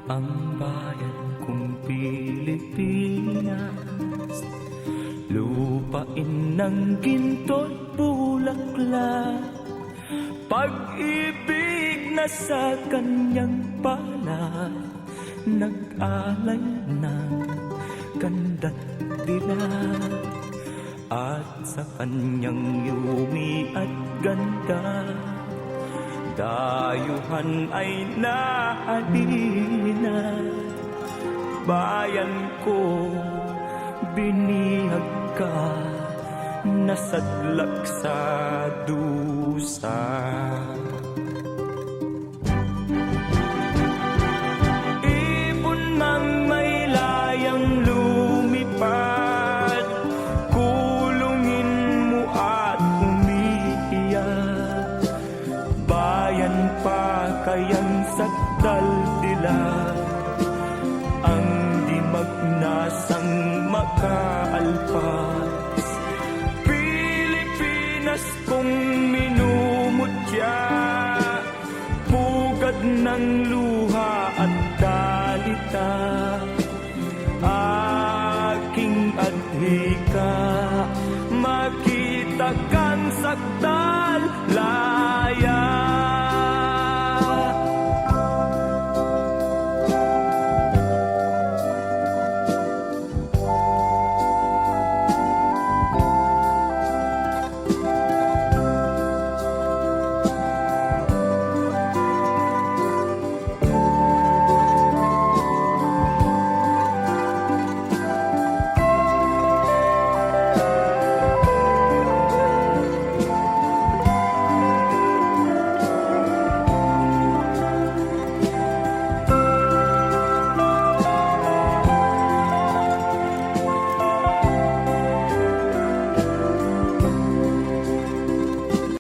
ang bayan kong Pilipinas, lupain ng ginto't bulaklak, pag-ibig na sa kanyang palad, nag-alay ng ganda't dilag, at sa kanyang yumi at ganda, dayuhan ay nahalina. Bayan ko, binihag ka, nasadlak sa dusa. Ibon mang may layang lumipad, kulungin mo at umiiyak. Bayan pa kayang sakdal dilag, ang di magnasang makaalpas. Pilipinas kong minumutya, pugad ng luha at dalita.